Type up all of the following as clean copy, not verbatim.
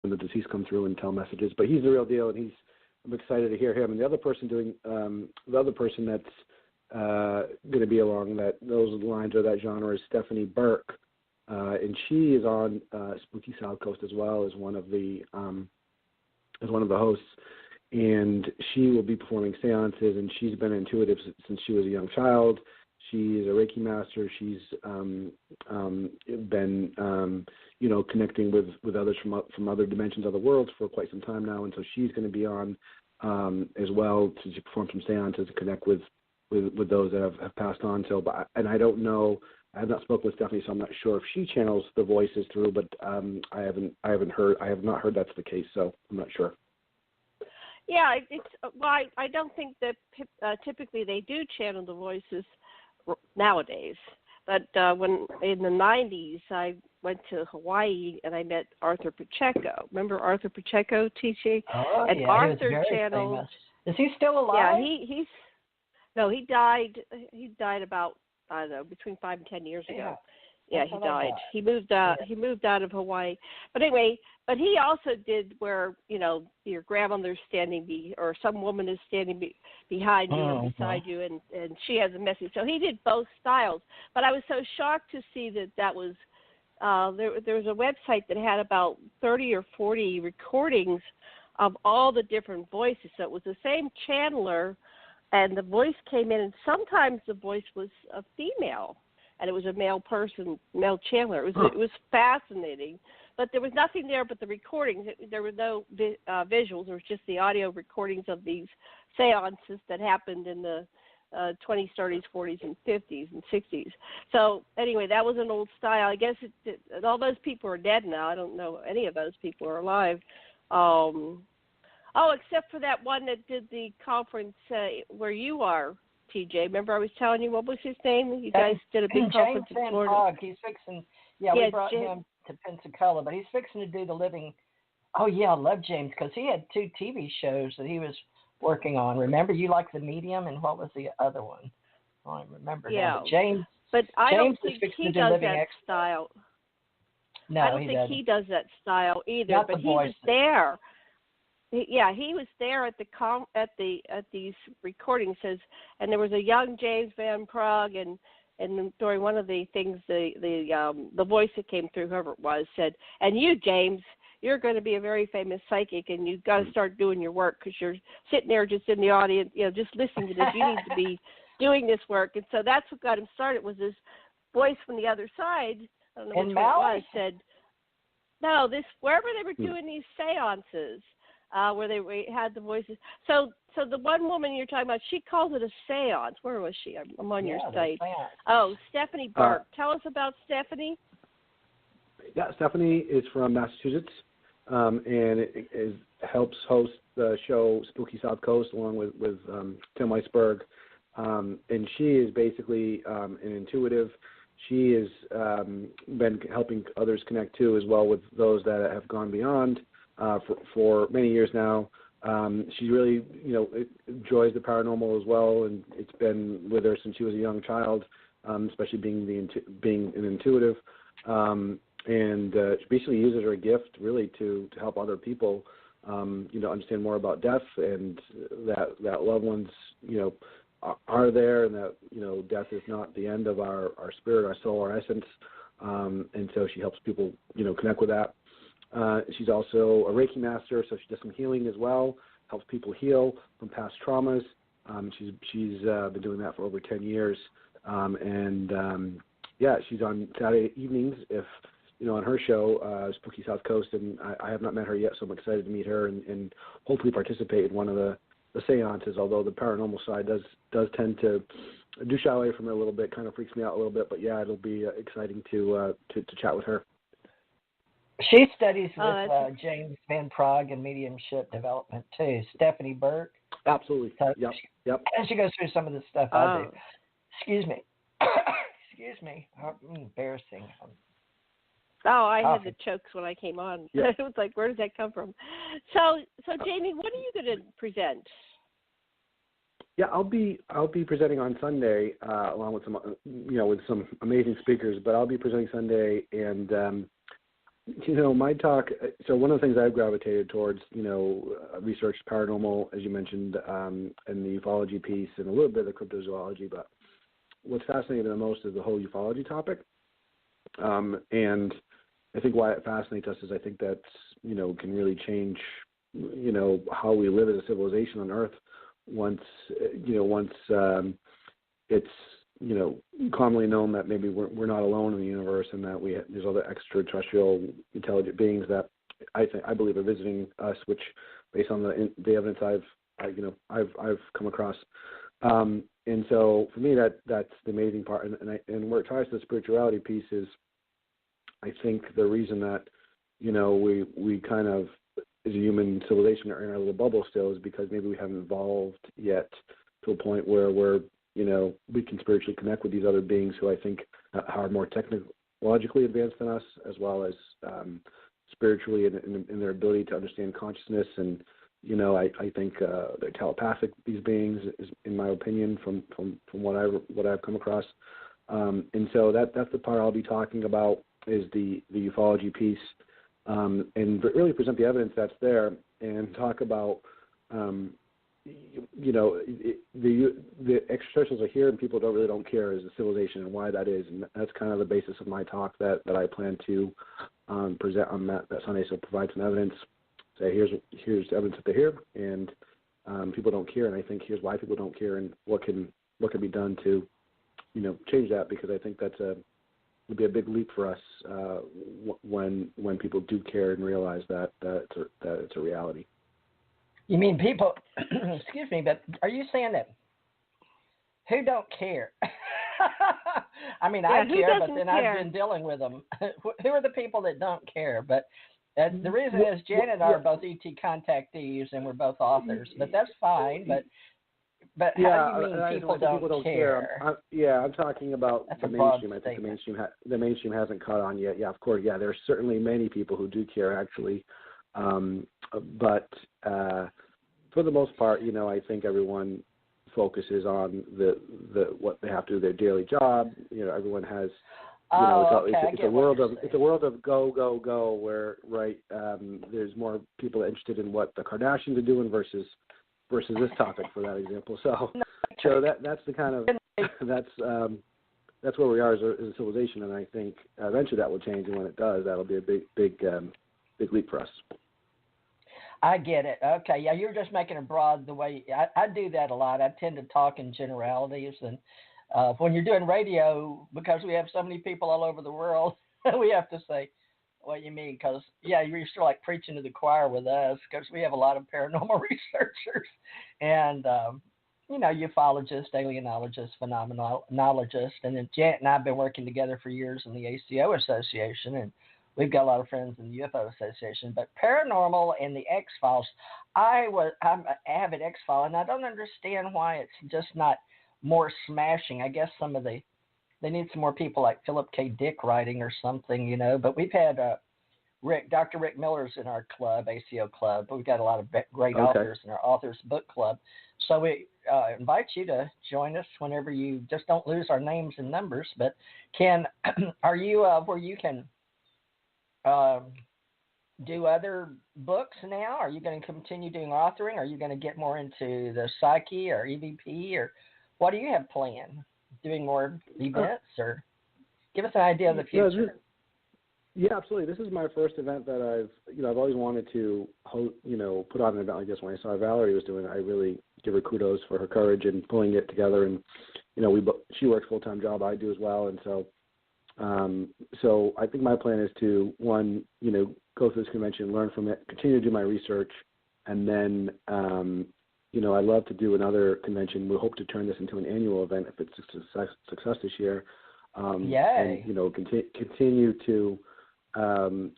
when the deceased come through and tell messages. But he's the real deal, and I'm excited to hear him. And the other person that's going to be along those lines or that genre is Stephanie Burke, and she is on Spooky South Coast as well as one of the hosts. And she will be performing seances, and she's been intuitive since she was a young child. She's a Reiki master. She's been, connecting with others from other dimensions of the world for quite some time now, and so she's going to be on as well to perform some seances to connect with those that have passed on. So, and I don't know. I have not spoken with Stephanie, so I'm not sure if she channels the voices through. But I have not heard that's the case, so I'm not sure. Yeah, I don't think that typically they do channel the voices nowadays. But when in the 90s, I went to Hawaii and I met Arthur Pacheco. Remember Arthur Pacheco, TJ? Oh, and yeah, Arthur he was very channeled. famous. Is he still alive? Yeah, he died. He died about, I don't know, between 5 and 10 years ago. Yeah, he died. He moved out. He moved out of Hawaii. But anyway, but he also did where your grandmother's standing or some woman is standing behind you or beside you, and she has a message. So he did both styles. But I was so shocked to see that was there was a website that had about 30 or 40 recordings of all the different voices. So it was the same channeler, and the voice came in, and sometimes the voice was a female. And it was a male channeler. It was fascinating, but there was nothing there but the recordings. There were no visuals. There was just the audio recordings of these seances that happened in the 20s, 30s, 40s, and 50s and 60s. So anyway, that was an old style. I guess all those people are dead now. I don't know any of those people are alive. Except for that one that did the conference where you are, TJ. Remember I was telling you, what was his name? You guys did a big conference in Florida. James Van Prague. He's fixing, we brought him to Pensacola, but he's fixing to do the living. Oh, yeah, I love James because he had 2 TV shows that he was working on. Remember, you like The Medium, and what was the other one? I don't remember him. But James, I James don't think he does that style. No, I don't think he does that style either, Not but he was there. Yeah, he was there at these recordings, and there was a young James Van Prague, and during one of the things, the voice that came through, whoever it was, said, "And you, James, you're going to be a very famous psychic, and you've got to start doing your work because you're sitting there just in the audience, just listening to this. You need to be doing this work." And so that's what got him started. Was this voice from the other side? I don't know which one it was. Said, "No, wherever they were doing these seances." Where they had the voices. So the one woman you're talking about, she calls it a seance. Where was she? I'm on your site. Oh, Stephanie Burke. Tell us about Stephanie. Yeah, Stephanie is from Massachusetts, and it helps host the show Spooky South Coast along with Tim Weisberg. And she is basically an intuitive. She has been helping others connect too, as well with those that have gone beyond. For many years now. She really, enjoys the paranormal as well, and it's been with her since she was a young child, especially being an intuitive. And she basically uses her gift really to help other people, understand more about death and that loved ones, are there, and that, death is not the end of our spirit, our soul, our essence. And so she helps people, connect with that. She's also a Reiki master, so she does some healing as well, helps people heal from past traumas. She's been doing that for over 10 years. She's on Saturday evenings on her show, Spooky South Coast, and I have not met her yet, so I'm excited to meet her and hopefully participate in one of the seances, although the paranormal side does tend to do shy away from it a little bit, kind of freaks me out a little bit, but yeah, it'll be exciting to chat with her. She studies with James Van Prague and mediumship development too. Stephanie Burke. Absolutely. So yep. And she goes through some of the stuff I do. Excuse me. Embarrassing. I had the chokes when I came on. Yeah. It was like, where does that come from? So Jaimy, what are you going to present? Yeah, I'll be presenting on Sunday along with some with some amazing speakers. But I'll be presenting Sunday, and My talk, so one of the things I've gravitated towards, research paranormal, as you mentioned, and the ufology piece and a little bit of the cryptozoology, but what's fascinating the most is the whole ufology topic. And I think why it fascinates us is I think that's, can really change, how we live as a civilization on Earth once it's, commonly known that maybe we're not alone in the universe and that there's other extraterrestrial intelligent beings that I believe are visiting us, which based on the evidence I've come across. And so for me, that's the amazing part. And where it ties to the spirituality piece is, I think the reason that, we kind of, as a human civilization, are in our little bubble still is because maybe we haven't evolved yet to a point where we can spiritually connect with these other beings who I think are more technologically advanced than us, as well as spiritually in their ability to understand consciousness. And, I think they're telepathic, these beings, is, in my opinion, from what I've come across. And so that's the part I'll be talking about, is the ufology piece, and really present the evidence that's there and talk about, the extraterrestrials are here and people really don't care as a civilization, and why that is. And that's kind of the basis of my talk that I plan to present on that Sunday. So provide some evidence, say here's evidence that they're here, and people don't care, and I think here's why people don't care, and what can be done to change that, because I think would be a big leap for us when people do care and realize that it's a reality. You mean people, excuse me, but are you saying that who don't care? I mean, I care, but then care? I've been dealing with them. Who are the people that don't care? But the reason is Jan and I are both ET contactees, and we're both authors, but that's fine. But how do you mean people don't care? I'm talking about the mainstream. I think the mainstream hasn't caught on yet. Yeah, of course. Yeah, there's certainly many people who do care, actually. But for the most part, I think everyone focuses on the what they have to do, their daily job. Everyone has. It's a world of go, where there's more people interested in what the Kardashians are doing versus this topic, for that example. So that's the kind of that's where we are as a civilization, and I think eventually that will change, and when it does, that'll be a big leap for us. I get it. Okay, yeah, you're just making it broad the way I do that a lot. I tend to talk in generalities, and when you're doing radio, because we have so many people all over the world, we have to say what you mean, because, you're still like preaching to the choir with us, because we have a lot of paranormal researchers and, ufologists, alienologists, phenomenologists, and then Janet and I have been working together for years in the ACO Association, and we've got a lot of friends in the UFO Association. But paranormal and the X-Files, I'm an avid X-File, and I don't understand why it's just not more smashing. I guess they need some more people like Philip K. Dick writing or something, But we've had Dr. Rick Miller's in our club, ACO Club. We've got a lot of great authors in our Authors Book Club. So we invite you to join us whenever you just don't lose our names and numbers. But are you where you can do other books now? Are you going to continue doing authoring? Are you going to get more into the psyche or EVP, or what do you have planned? Doing more events, or give us an idea of the future? Yeah, absolutely. This is my first event that I've always wanted to put on an event like this. When I saw Valerie was doing it, I really give her kudos for her courage in pulling it together. And she works full-time job, I do as well, and so I think my plan is to go through this convention, learn from it, continue to do my research, and then I'd love to do another convention. We hope to turn this into an annual event if it's a success this year. Yay! And continue to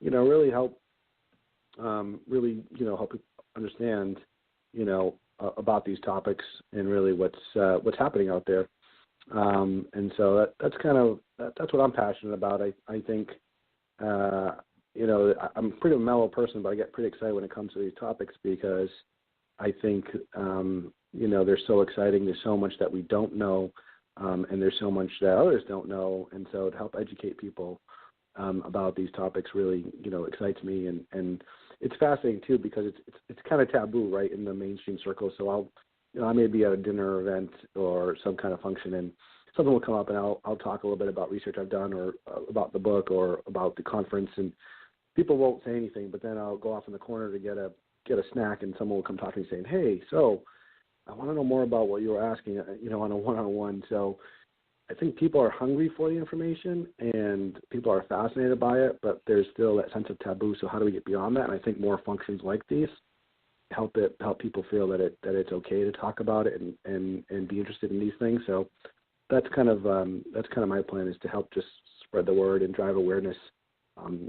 really help help people understand about these topics and really what's happening out there. And so that's what I'm passionate about. I think I'm a pretty mellow person, but I get pretty excited when it comes to these topics, because I think, they're so exciting. There's so much that we don't know, and there's so much that others don't know. And so to help educate people, about these topics really, excites me, and it's fascinating too because it's kind of taboo, right, in the mainstream circle. So I may be at a dinner event or some kind of function, and something will come up, and I'll talk a little bit about research I've done or about the book or about the conference, and people won't say anything, but then I'll go off in the corner to get a snack, and someone will come talk to me saying, hey, so I want to know more about what you were asking, on a one-on-one. So I think people are hungry for the information, and people are fascinated by it, but there's still that sense of taboo. So how do we get beyond that? And I think more functions like these help people feel that it's okay to talk about it and be interested in these things. So that's kind of my plan, is to help just spread the word and drive awareness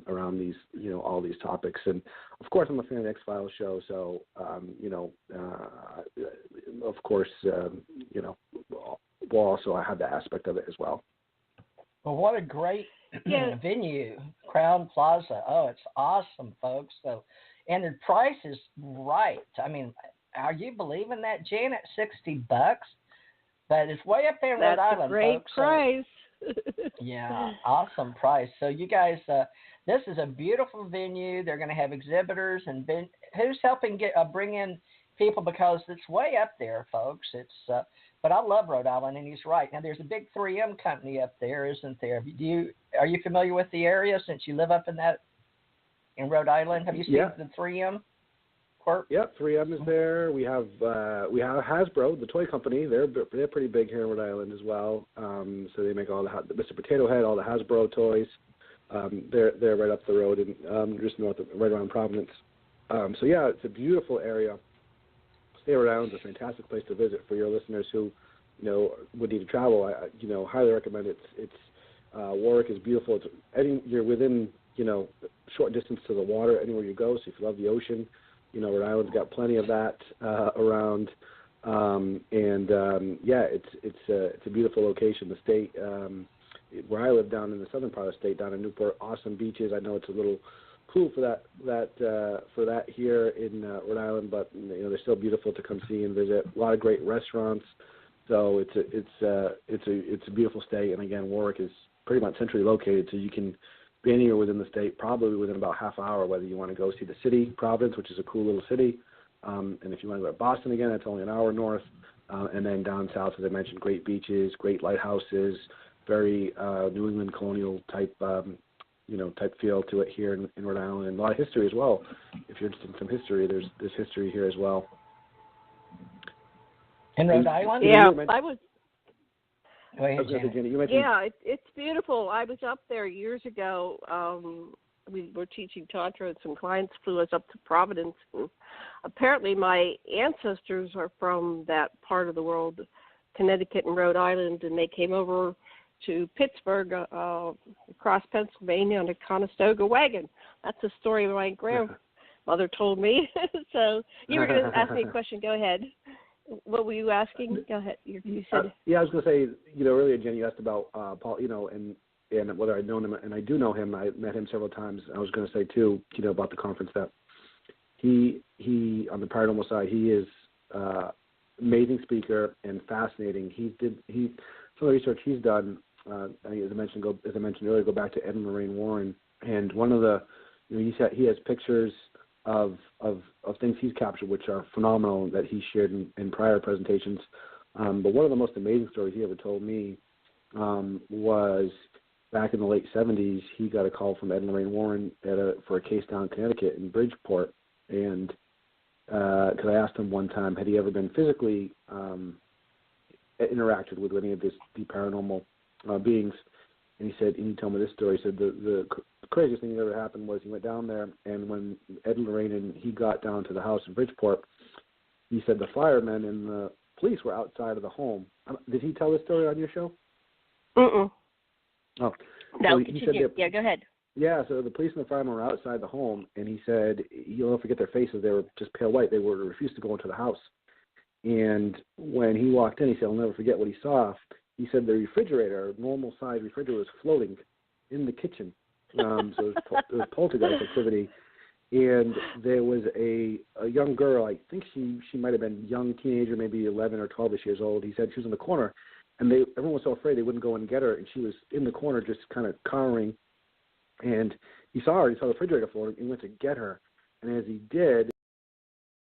around these, all these topics. And of course, I'm a fan of the X-Files show, so of course, we'll also have that aspect of it as well. Well, what a great venue, Crown Plaza. Oh, it's awesome, folks. So, and the price is right. I mean, are you believing that, Janet? $60? But it's way up there in Rhode Island, folks. That's a great price. Yeah, awesome price. So you guys, this is a beautiful venue. They're going to have exhibitors, and who's helping bring in people, because it's way up there, folks. It's but I love Rhode Island, and he's right. Now there's a big 3M company up there, isn't there? Are you familiar with the area since you live up in Rhode Island? Have you seen the 3M? Yep, 3M is there. We have Hasbro, the toy company. They're pretty big here in Rhode Island as well. So they make all the Mr. Potato Head, all the Hasbro toys. They're right up the road and just right around Providence. So yeah, it's a beautiful area. Stay Rhode Island's a fantastic place to visit for your listeners who, would need to travel. I highly recommend it. It's Warwick is beautiful. You're within short distance to the water anywhere you go. So if you love the ocean, Rhode Island's got plenty of that around, it's a beautiful location. The state, where I live down in the southern part of the state, down in Newport, awesome beaches. I know it's a little cool for that here in Rhode Island, but they're still beautiful to come see and visit. A lot of great restaurants, so it's a beautiful state. And again, Warwick is pretty much centrally located, so you can be anywhere within the state, probably within about half hour, whether you want to go see the city, Providence, which is a cool little city, and if you want to go to Boston again, it's only an hour north, and then down south, as I mentioned, great beaches, great lighthouses, very New England colonial type feel to it here in Rhode Island, and a lot of history as well. If you're interested in some history, there's history here as well. In Rhode Island? Yeah, I was. Go ahead, Jenny, you mentioned. Yeah, it's beautiful. I was up there years ago. We were teaching Tantra, and some clients flew us up to Providence. And apparently my ancestors are from that part of the world, Connecticut and Rhode Island, and they came over to Pittsburgh across Pennsylvania on a Conestoga wagon. That's the story my grandmother told me. So you were going to ask me a question. Go ahead. What were you asking? Go ahead. You said. I was going to say, earlier, Jenny, you asked about Paul, and whether I'd known him, and I do know him. I met him several times. I was going to say, too, about the conference that he on the paranormal side, he is amazing speaker and fascinating. Some of the research he's done, as I mentioned earlier, go back to Ed and Lorraine Warren, and one of the, he has pictures of things he's captured, which are phenomenal, that he shared in prior presentations. But one of the most amazing stories he ever told me was back in the late 70s. He got a call from Ed and Lorraine Warren for a case down in Connecticut in Bridgeport, and because I asked him one time, had he ever been physically interacted with any of the paranormal beings, and he told me this story. He said the craziest thing that ever happened was he went down there, and when Ed and Lorraine and he got down to the house in Bridgeport, he said the firemen and the police were outside of the home. Did he tell this story on your show? Mm-mm. Oh. No, so he said yeah, go ahead. Yeah, so the police and the firemen were outside the home, and he said, you'll never forget their faces. They were just pale white. They refused to go into the house. And when he walked in, he said, I'll never forget what he saw. He said the refrigerator, normal-sized refrigerator, was floating in the kitchen. So it was poltergeist activity. And there was a young girl, I think she might have been a young teenager, maybe 11 or 12 years old. He said she was in the corner, and everyone was so afraid they wouldn't go and get her, and she was in the corner just kind of cowering And he saw her. He saw the refrigerator full. And he went to get her. And as he did,